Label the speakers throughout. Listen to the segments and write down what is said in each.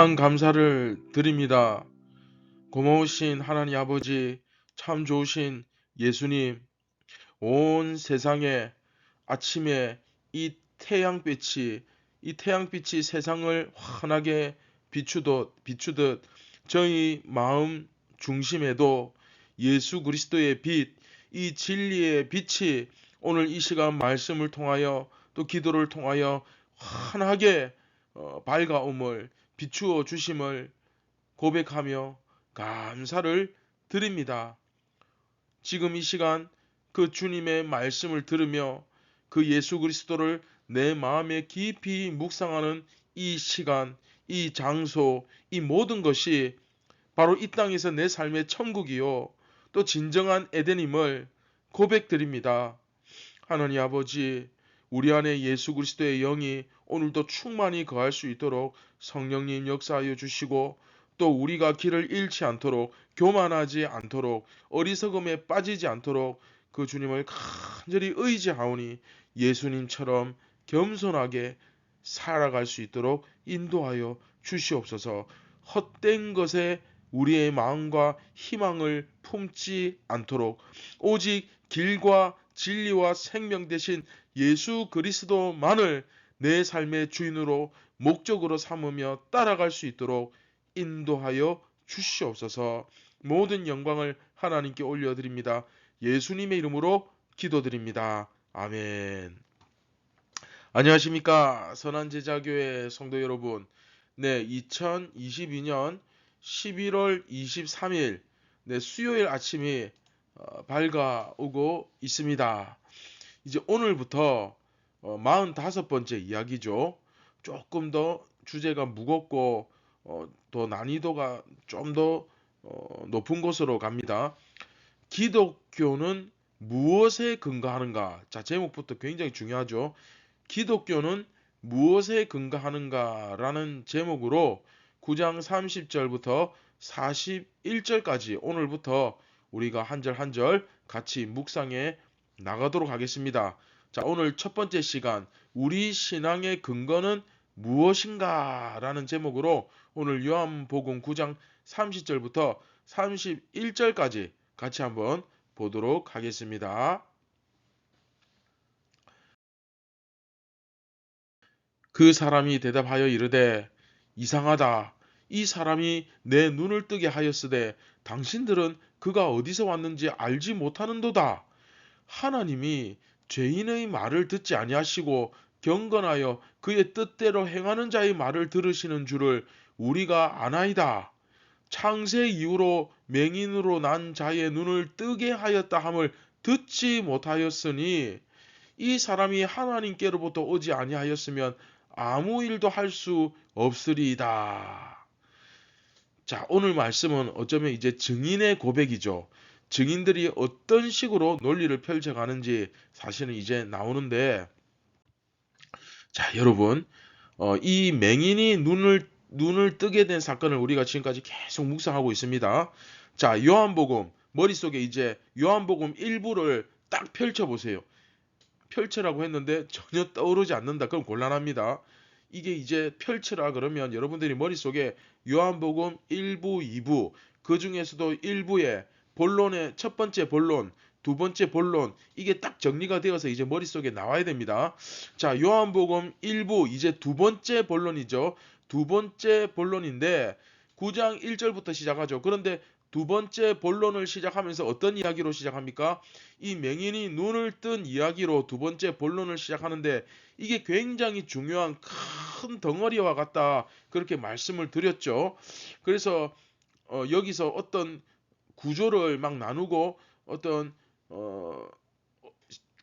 Speaker 1: 참 감사를 드립니다. 고마우신 하나님 아버지, 참 좋으신 예수님, 온 세상에 아침에 이 태양빛이 세상을 환하게 비추듯 저희 마음 중심에도 예수 그리스도의 빛, 이 진리의 빛이 오늘 이 시간 말씀을 통하여 또 기도를 통하여 환하게 밝아옴을 비추어 주심을 고백하며 감사를 드립니다. 지금 이 시간 그 주님의 말씀을 들으며 그 예수 그리스도를 내 마음에 깊이 묵상하는 이 시간, 이 장소, 이 모든 것이 바로 이 땅에서 내 삶의 천국이요. 또 진정한 에덴임을 고백드립니다. 하나님 아버지, 우리 안에 예수 그리스도의 영이 오늘도 충만히 거할 수 있도록 성령님 역사하여 주시고, 또 우리가 길을 잃지 않도록, 교만하지 않도록, 어리석음에 빠지지 않도록 그 주님을 간절히 의지하오니 예수님처럼 겸손하게 살아갈 수 있도록 인도하여 주시옵소서. 헛된 것에 우리의 마음과 희망을 품지 않도록 오직 길과 진리와 생명 되신 예수 그리스도만을 내 삶의 주인으로 목적으로 삼으며 따라갈 수 있도록 인도하여 주시옵소서. 모든 영광을 하나님께 올려드립니다. 예수님의 이름으로 기도드립니다. 아멘. 안녕하십니까, 선한제자교회 성도 여러분. 네, 2022년 11월 23일 수요일 아침이 밝아오고 있습니다. 이제 오늘부터 45번째 이야기죠. 조금 더 주제가 무겁고 더 난이도가 좀 더 높은 곳으로 갑니다. 기독교는 무엇에 근거하는가? 자, 제목부터 굉장히 중요하죠. 기독교는 무엇에 근거하는가? 라는 제목으로 9장 30절부터 41절까지 오늘부터 우리가 한 절 한 절 같이 묵상해 나가도록 하겠습니다. 자, 오늘 첫 번째 시간, 우리 신앙의 근거는 무엇인가? 라는 제목으로 오늘 요한복음 9장 30절부터 31절까지 같이 한번 보도록 하겠습니다. 그 사람이 대답하여 이르되, 이상하다. 이 사람이 내 눈을 뜨게 하였으되 당신들은 그가 어디서 왔는지 알지 못하는도다. 하나님이 죄인의 말을 듣지 아니하시고 경건하여 그의 뜻대로 행하는 자의 말을 들으시는 줄을 우리가 아나이다. 창세 이후로 맹인으로 난 자의 눈을 뜨게 하였다 함을 듣지 못하였으니 이 사람이 하나님께로부터 오지 아니하였으면 아무 일도 할 수 없으리이다. 자, 오늘 말씀은 어쩌면 이제 증인의 고백이죠. 증인들이 어떤 식으로 논리를 펼쳐가는지 사실은 이제 나오는데, 자, 여러분, 이 맹인이 눈을 뜨게 된 사건을 우리가 지금까지 계속 묵상하고 있습니다. 자, 요한복음, 머릿속에 이제 요한복음 1부를 딱 펼쳐보세요. 펼쳐라고 했는데 전혀 떠오르지 않는다. 그럼 곤란합니다. 이게 이제 펼치라 그러면 여러분들이 머릿속에 요한복음 1부, 2부, 그 중에서도 1부에 본론의 첫 번째 본론, 두 번째 본론, 이게 딱 정리가 되어서 이제 머릿속에 나와야 됩니다. 자, 요한복음 1부, 이제 두 번째 본론이죠. 두 번째 본론인데 9장 1절부터 시작하죠. 그런데 두 번째 본론을 시작하면서 어떤 이야기로 시작합니까? 이 맹인이 눈을 뜬 이야기로 두 번째 본론을 시작하는데 이게 굉장히 중요한 큰 덩어리와 같다. 그렇게 말씀을 드렸죠. 그래서 여기서 어떤 구조를 막 나누고 어떤 어,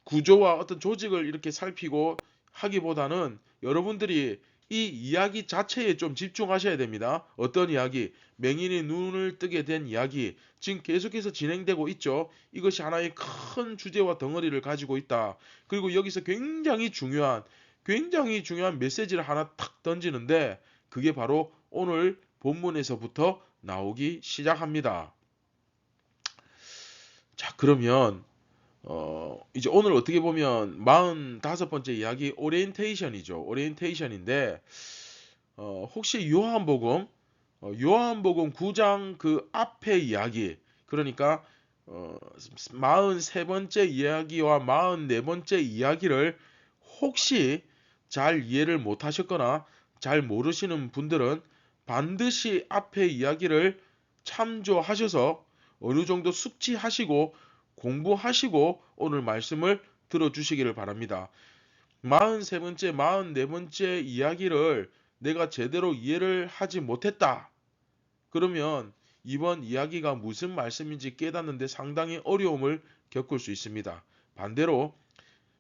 Speaker 1: 구조와 어떤 조직을 이렇게 살피고 하기보다는 여러분들이 이 이야기 자체에 좀 집중하셔야 됩니다. 어떤 이야기? 맹인이 눈을 뜨게 된 이야기. 지금 계속해서 진행되고 있죠. 이것이 하나의 큰 주제와 덩어리를 가지고 있다. 그리고 여기서 굉장히 중요한 메시지를 하나 탁 던지는데 그게 바로 오늘 본문에서부터 나오기 시작합니다. 자, 그러면 이제 오늘 어떻게 보면 45번째 이야기 오리엔테이션이죠. 오리엔테이션인데 혹시 요한복음 9장 그 앞에 이야기, 그러니까 43번째 이야기와 44번째 이야기를 혹시 잘 이해를 못하셨거나 잘 모르시는 분들은 반드시 앞에 이야기를 참조하셔서 어느 정도 숙지하시고 공부하시고 오늘 말씀을 들어주시기를 바랍니다. 43번째, 44번째 이야기를 내가 제대로 이해를 하지 못했다. 그러면 이번 이야기가 무슨 말씀인지 깨닫는데 상당히 어려움을 겪을 수 있습니다. 반대로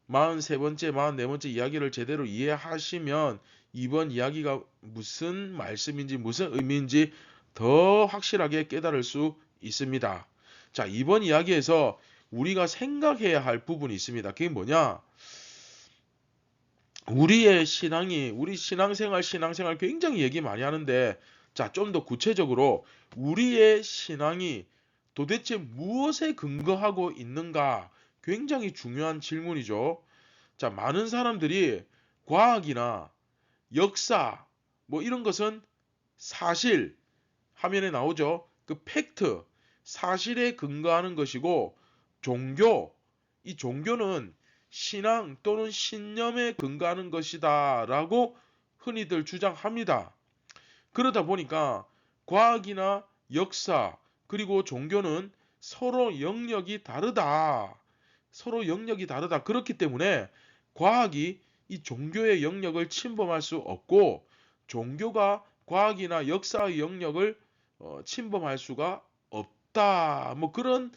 Speaker 1: 43번째, 44번째 이야기를 제대로 이해하시면 이번 이야기가 무슨 말씀인지 무슨 의미인지 더 확실하게 깨달을 수 있습니다. 자, 이번 이야기에서 우리가 생각해야 할 부분이 있습니다. 그게 뭐냐? 우리 신앙생활 굉장히 얘기 많이 하는데, 자, 좀 더 구체적으로 우리의 신앙이 도대체 무엇에 근거하고 있는가? 굉장히 중요한 질문이죠. 자, 많은 사람들이 과학이나 역사, 뭐 이런 것은 사실, 화면에 나오죠. 그 팩트, 사실에 근거하는 것이고, 이 종교는 신앙 또는 신념에 근거하는 것이다 라고 흔히들 주장합니다. 그러다 보니까 과학이나 역사 그리고 종교는 서로 영역이 다르다. 서로 영역이 다르다. 그렇기 때문에 과학이 이 종교의 영역을 침범할 수 없고 종교가 과학이나 역사의 영역을 침범할 수가 없다. 뭐 그런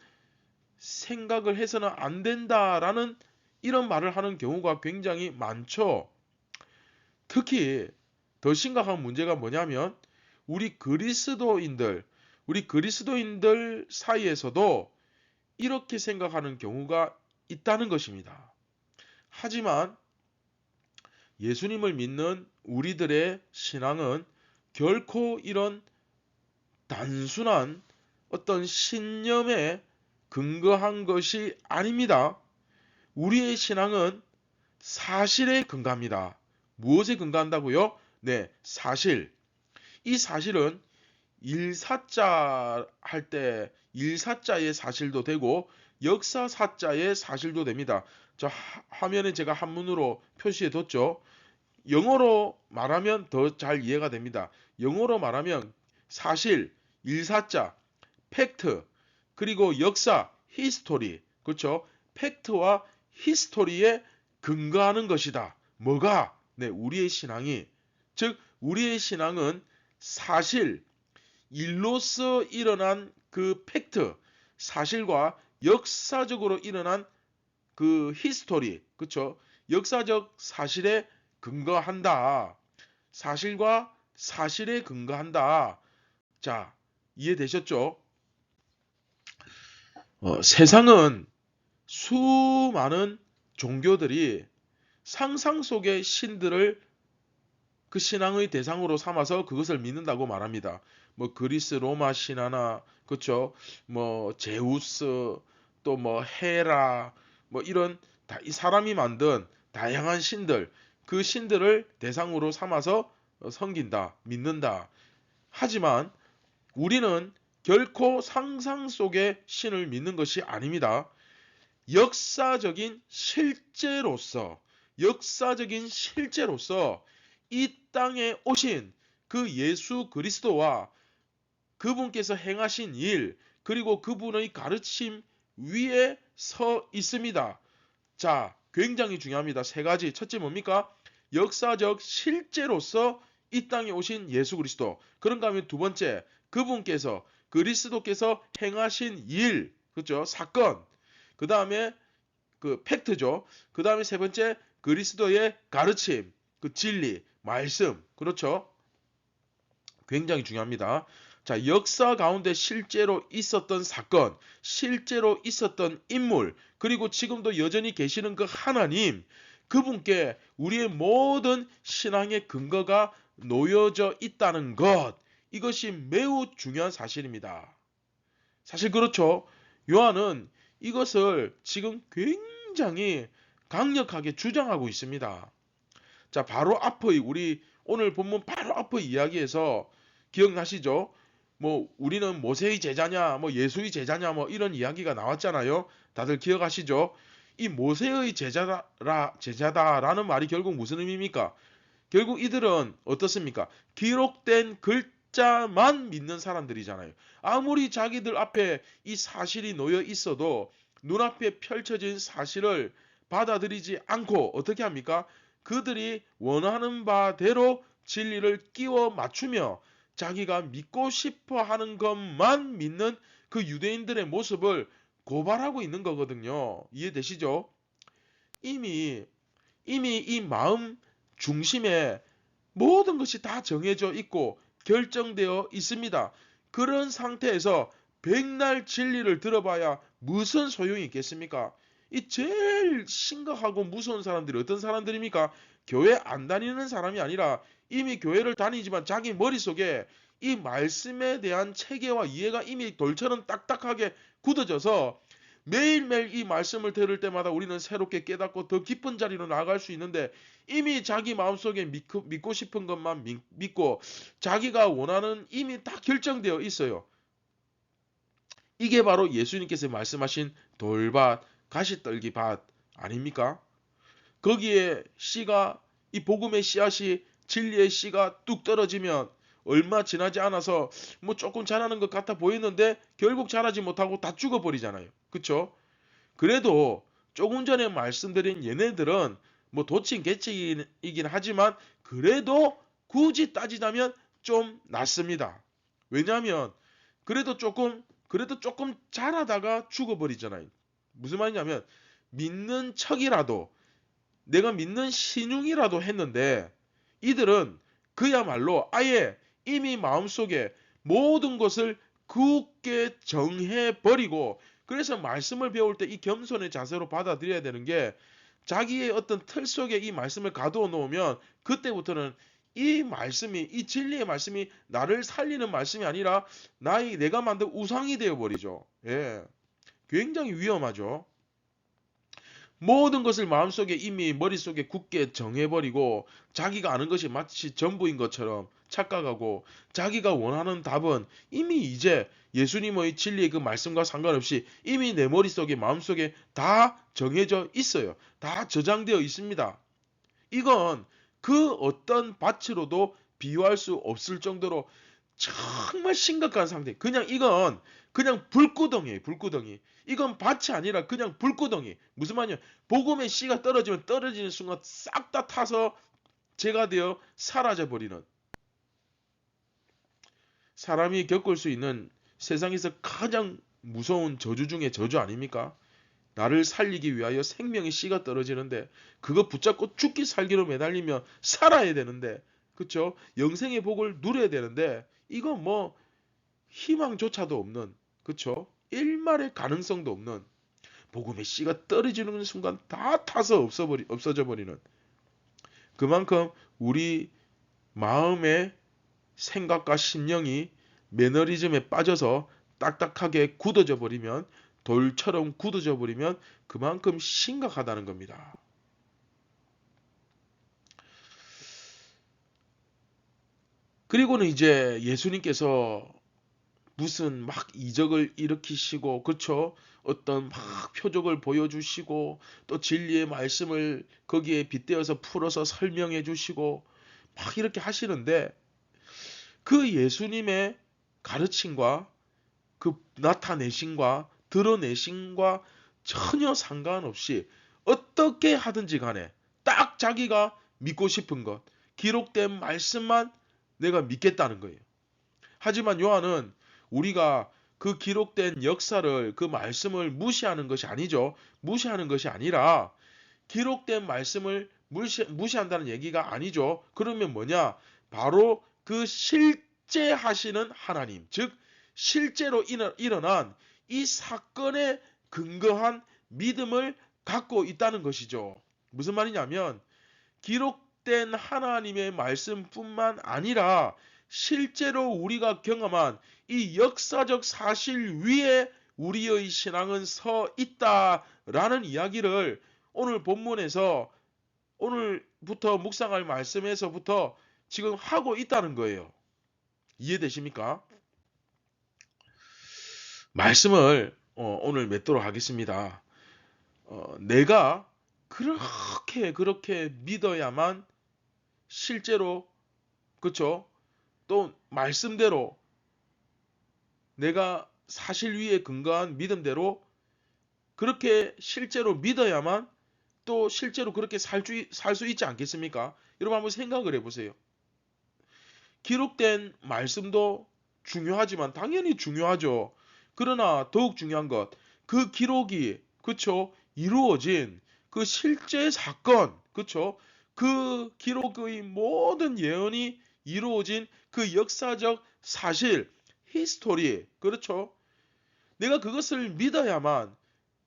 Speaker 1: 생각을 해서는 안 된다라는 이런 말을 하는 경우가 굉장히 많죠. 특히 더 심각한 문제가 뭐냐면 우리 그리스도인들 사이에서도 이렇게 생각하는 경우가 있다는 것입니다. 하지만 예수님을 믿는 우리들의 신앙은 결코 이런 단순한 어떤 신념에 근거한 것이 아닙니다. 우리의 신앙은 사실에 근거합니다. 무엇에 근거한다고요? 네, 사실. 이 사실은 일사자 할 때 일사자의 사실도 되고 역사사자의 사실도 됩니다. 저 화면에 제가 한문으로 표시해 뒀죠. 영어로 말하면 더 잘 이해가 됩니다. 영어로 말하면 사실, 일사자, 팩트, 그리고 역사, 히스토리. 그렇죠? 팩트와 히스토리에 근거하는 것이다. 뭐가? 네, 우리의 신앙이. 즉, 우리의 신앙은 사실, 일로서 일어난 그 팩트, 사실과 역사적으로 일어난 그 히스토리, 그렇죠? 역사적 사실에 근거한다. 사실과 사실에 근거한다. 자, 이해되셨죠? 세상은 수많은 종교들이 상상 속의 신들을 그 신앙의 대상으로 삼아서 그것을 믿는다고 말합니다. 뭐 그리스 로마 신화나 그렇죠? 뭐 제우스 또 뭐 헤라 뭐 이런 이 사람이 만든 다양한 신들 그 신들을 대상으로 삼아서 섬긴다, 믿는다. 하지만 우리는 결코 상상 속의 신을 믿는 것이 아닙니다. 역사적인 실제로서 이 땅에 오신 그 예수 그리스도와 그분께서 행하신 일, 그리고 그분의 가르침 위에 서 있습니다. 자, 굉장히 중요합니다. 세 가지. 첫째 뭡니까? 역사적 실제로서 이 땅에 오신 예수 그리스도. 그런가 하면 두 번째, 그리스도께서 행하신 일, 그렇죠? 사건. 그 다음에 그 팩트죠. 그 다음에 세 번째, 그리스도의 가르침, 그 진리, 말씀. 그렇죠? 굉장히 중요합니다. 자, 역사 가운데 실제로 있었던 사건, 실제로 있었던 인물, 그리고 지금도 여전히 계시는 그 하나님, 그분께 우리의 모든 신앙의 근거가 놓여져 있다는 것, 이것이 매우 중요한 사실입니다. 사실 그렇죠. 요한은 이것을 지금 굉장히 강력하게 주장하고 있습니다. 자, 바로 앞의 우리 오늘 본문 바로 앞의 이야기에서 기억나시죠? 뭐 우리는 모세의 제자냐, 뭐 예수의 제자냐, 뭐 이런 이야기가 나왔잖아요. 다들 기억하시죠? 이 모세의 제자다라는 말이 결국 무슨 의미입니까? 결국 이들은 어떻습니까? 기록된 글자만 믿는 사람들이잖아요. 아무리 자기들 앞에 이 사실이 놓여 있어도 눈앞에 펼쳐진 사실을 받아들이지 않고 어떻게 합니까? 그들이 원하는 바대로 진리를 끼워 맞추며 자기가 믿고 싶어 하는 것만 믿는 그 유대인들의 모습을 고발하고 있는 거거든요. 이해되시죠? 이미 이 마음 중심에 모든 것이 다 정해져 있고 결정되어 있습니다. 그런 상태에서 백날 진리를 들어봐야 무슨 소용이 있겠습니까? 이 제일 심각하고 무서운 사람들이 어떤 사람들입니까? 교회 안 다니는 사람이 아니라 이미 교회를 다니지만 자기 머릿속에 이 말씀에 대한 체계와 이해가 이미 돌처럼 딱딱하게 굳어져서 매일매일 이 말씀을 들을 때마다 우리는 새롭게 깨닫고 더 깊은 자리로 나아갈 수 있는데 이미 자기 마음속에 믿고 싶은 것만 믿고 자기가 원하는 이미 다 결정되어 있어요. 이게 바로 예수님께서 말씀하신 돌밭, 가시떨기 밭 아닙니까? 거기에 씨가 이 복음의 씨앗이 진리의 씨가 뚝 떨어지면 얼마 지나지 않아서 뭐 조금 자라는 것 같아 보이는데 결국 자라지 못하고 다 죽어버리잖아요. 그쵸? 그래도 조금 전에 말씀드린 얘네들은 뭐 도친 개치이긴 하지만 그래도 굳이 따지자면 좀 낫습니다. 왜냐하면 그래도 조금 자라다가 죽어버리잖아요. 무슨 말이냐면 믿는 척이라도 내가 믿는 신용이라도 했는데 이들은 그야말로 아예 이미 마음속에 모든 것을 굳게 정해버리고 그래서 말씀을 배울 때 이 겸손의 자세로 받아들여야 되는 게 자기의 어떤 틀 속에 이 말씀을 가두어 놓으면 그때부터는 이 진리의 말씀이 나를 살리는 말씀이 아니라 내가 만든 우상이 되어버리죠. 예. 굉장히 위험하죠. 모든 것을 마음속에 이미 머릿속에 굳게 정해버리고 자기가 아는 것이 마치 전부인 것처럼 착각하고 자기가 원하는 답은 이미 이제 예수님의 진리의 그 말씀과 상관없이 이미 내 머릿속에 마음속에 다 정해져 있어요. 다 저장되어 있습니다. 이건 그 어떤 밭으로도 비유할 수 없을 정도로 정말 심각한 상태. 이건 그냥 불구덩이에요. 불구덩이. 이건 밭이 아니라 그냥 불구덩이. 무슨 말이냐? 복음의 씨가 떨어지면 떨어지는 순간 싹 다 타서 재가 되어 사라져 버리는 사람이 겪을 수 있는 세상에서 가장 무서운 저주 중에 저주 아닙니까? 나를 살리기 위하여 생명의 씨가 떨어지는데 그거 붙잡고 죽기 살기로 매달리며 살아야 되는데 그쵸? 영생의 복을 누려야 되는데 이건 뭐 희망조차도 없는 그쵸? 일말의 가능성도 없는 복음의 씨가 떨어지는 순간 다 타서 없어져 버리는 그만큼 우리 마음의 생각과 심령이 매너리즘에 빠져서 딱딱하게 굳어져 버리면 돌처럼 굳어져 버리면 그만큼 심각하다는 겁니다. 그리고는 이제 예수님께서 무슨 막 이적을 일으키시고 그쵸? 어떤 막 표적을 보여주시고 또 진리의 말씀을 거기에 빗대어서 풀어서 설명해 주시고 막 이렇게 하시는데 그 예수님의 가르침과 그 나타내심과 드러내심과 전혀 상관없이 어떻게 하든지 간에 딱 자기가 믿고 싶은 것 기록된 말씀만 내가 믿겠다는 거예요. 하지만 요한은 우리가 그 기록된 역사를 그 말씀을 무시하는 것이 아니죠. 무시하는 것이 아니라 기록된 말씀을 무시한다는 얘기가 아니죠. 그러면 뭐냐? 바로 그 실제 하시는 하나님, 즉 실제로 일어난 이 사건에 근거한 믿음을 갖고 있다는 것이죠. 무슨 말이냐면 기록된 하나님의 말씀뿐만 아니라 실제로 우리가 경험한 이 역사적 사실 위에 우리의 신앙은 서 있다라는 이야기를 오늘 본문에서 오늘부터 묵상할 말씀에서부터 지금 하고 있다는 거예요. 이해되십니까? 말씀을 오늘 맺도록 하겠습니다. 내가 그렇게 믿어야만 실제로, 그쵸? 또 말씀대로 내가 사실 위에 근거한 믿음대로 그렇게 실제로 믿어야만 또 실제로 그렇게 살 수 있지 않겠습니까? 여러분 한번 생각을 해보세요. 기록된 말씀도 중요하지만 당연히 중요하죠. 그러나 더욱 중요한 것, 그 기록이, 그쵸, 이루어진 그 실제 사건, 그쵸, 그 기록의 모든 예언이 이루어진 그 역사적 사실, 히스토리, 그렇죠. 내가 그것을 믿어야만,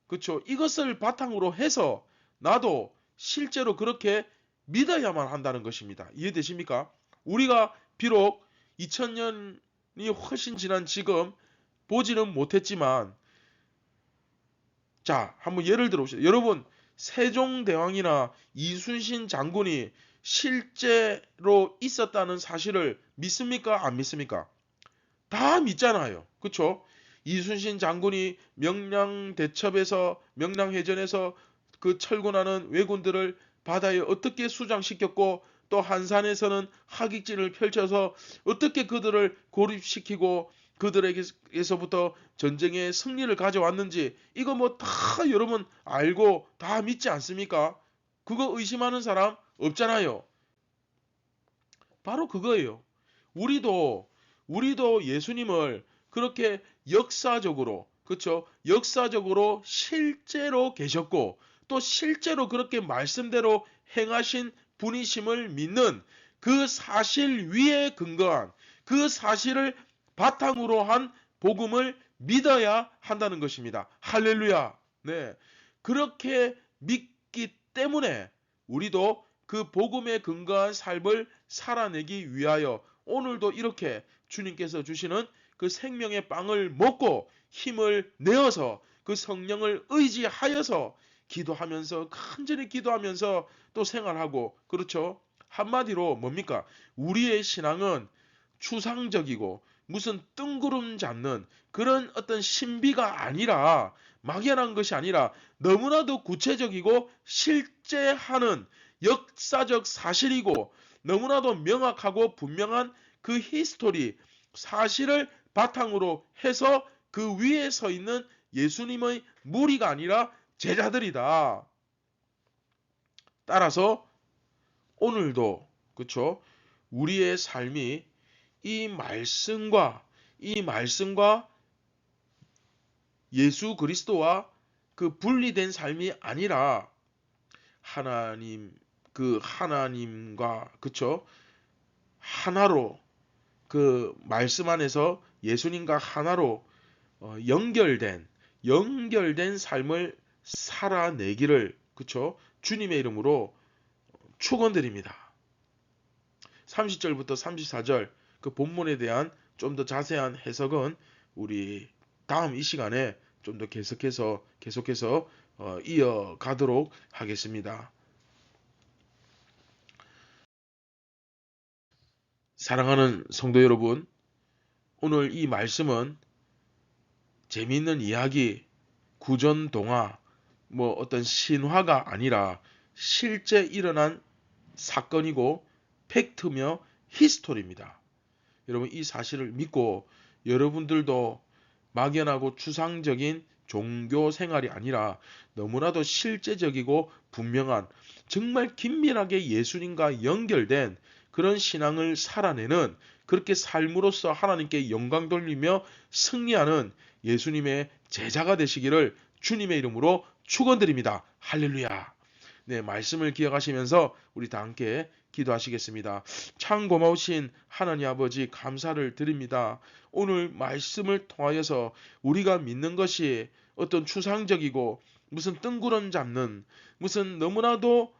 Speaker 1: 그쵸, 이것을 바탕으로 해서 나도 실제로 그렇게 믿어야만 한다는 것입니다. 이해되십니까? 우리가 비록 2000년이 훨씬 지난 지금 보지는 못했지만, 자, 한번 예를 들어보시죠. 여러분, 세종대왕이나 이순신 장군이 실제로 있었다는 사실을 믿습니까? 안 믿습니까? 다 믿잖아요. 그쵸? 이순신 장군이 명량해전에서 그 철군하는 왜군들을 바다에 어떻게 수장시켰고, 또 한산에서는 하객진을 펼쳐서 어떻게 그들을 고립시키고 그들에게서부터 전쟁의 승리를 가져왔는지, 이거 뭐 다 여러분 알고 다 믿지 않습니까? 그거 의심하는 사람 없잖아요. 바로 그거예요. 우리도 예수님을 그렇게 역사적으로, 그렇죠? 역사적으로 실제로 계셨고 또 실제로 그렇게 말씀대로 행하신 분이심을 믿는 그 사실 위에 근거한, 그 사실을 바탕으로 한 복음을 믿어야 한다는 것입니다. 할렐루야. 네. 그렇게 믿기 때문에 우리도 그 복음에 근거한 삶을 살아내기 위하여 오늘도 이렇게 주님께서 주시는 그 생명의 빵을 먹고 힘을 내어서 그 성령을 의지하여서 기도하면서, 간절히 기도하면서 또 생활하고, 그렇죠? 한마디로 뭡니까? 우리의 신앙은 추상적이고 무슨 뜬구름 잡는 그런 어떤 신비가 아니라, 막연한 것이 아니라 너무나도 구체적이고 실제 하는 역사적 사실이고 너무나도 명확하고 분명한 그 히스토리, 사실을 바탕으로 해서 그 위에 서 있는 예수님의 무리가 아니라 제자들이다. 따라서 오늘도, 그쵸, 우리의 삶이 이 말씀과 예수 그리스도와 그 분리된 삶이 아니라 하나님과, 그쵸, 하나로, 그 말씀 안에서 예수님과 하나로 연결된 삶을 살아내기를, 그쵸, 주님의 이름으로 축원드립니다. 30절부터 34절 그 본문에 대한 좀 더 자세한 해석은 우리 다음 이 시간에 좀 더 계속해서 이어가도록 하겠습니다. 사랑하는 성도 여러분, 오늘 이 말씀은 재미있는 이야기, 구전 동화, 뭐 어떤 신화가 아니라 실제 일어난 사건이고 팩트며 히스토리입니다. 여러분, 이 사실을 믿고 여러분들도 막연하고 추상적인 종교 생활이 아니라 너무나도 실제적이고 분명한, 정말 긴밀하게 예수님과 연결된 그런 신앙을 살아내는, 그렇게 삶으로써 하나님께 영광 돌리며 승리하는 예수님의 제자가 되시기를 주님의 이름으로 축원드립니다. 할렐루야. 네, 말씀을 기억하시면서 우리 다 함께 기도하시겠습니다. 참 고마우신 하나님 아버지, 감사를 드립니다. 오늘 말씀을 통하여서 우리가 믿는 것이 어떤 추상적이고 무슨 뜬구름 잡는 무슨 너무나도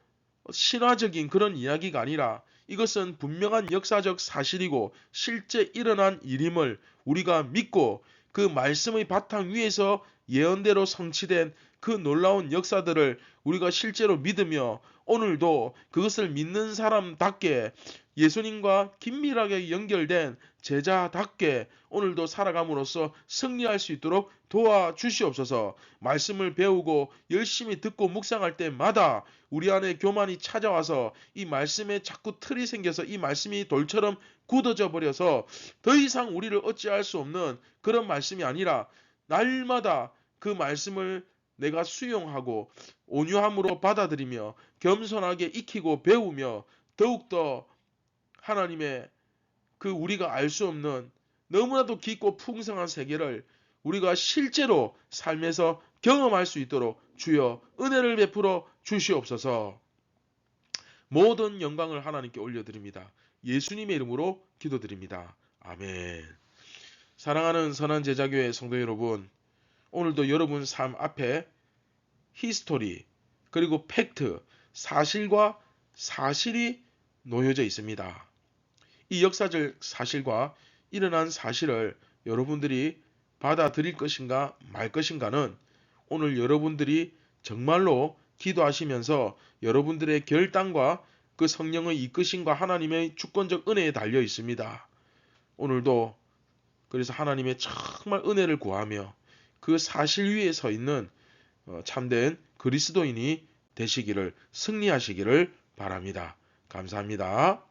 Speaker 1: 신화적인 그런 이야기가 아니라, 이것은 분명한 역사적 사실이고 실제 일어난 일임을 우리가 믿고 그 말씀의 바탕 위에서 예언대로 성취된 그 놀라운 역사들을 우리가 실제로 믿으며 오늘도 그것을 믿는 사람답게 예수님과 긴밀하게 연결된 제자답게 오늘도 살아감으로써 승리할 수 있도록 도와주시옵소서. 말씀을 배우고 열심히 듣고 묵상할 때마다 우리 안에 교만이 찾아와서 이 말씀에 자꾸 틀이 생겨서 이 말씀이 돌처럼 굳어져 버려서 더 이상 우리를 어찌할 수 없는 그런 말씀이 아니라 날마다 그 말씀을 내가 수용하고 온유함으로 받아들이며 겸손하게 익히고 배우며 더욱더 하나님의 그 우리가 알 수 없는 너무나도 깊고 풍성한 세계를 우리가 실제로 삶에서 경험할 수 있도록 주여 은혜를 베풀어 주시옵소서. 모든 영광을 하나님께 올려드립니다. 예수님의 이름으로 기도드립니다. 아멘. 사랑하는 선한 제자교회 성도 여러분, 오늘도 여러분 삶 앞에 히스토리 그리고 팩트, 사실과 사실이 놓여져 있습니다. 이 역사적 사실과 일어난 사실을 여러분들이 받아들일 것인가 말 것인가는 오늘 여러분들이 정말로 기도하시면서 여러분들의 결단과 그 성령의 이끄심과 하나님의 주권적 은혜에 달려 있습니다. 오늘도 그래서 하나님의 정말 은혜를 구하며 그 사실 위에 서 있는 참된 그리스도인이 되시기를 승리하시기를 바랍니다. 감사합니다.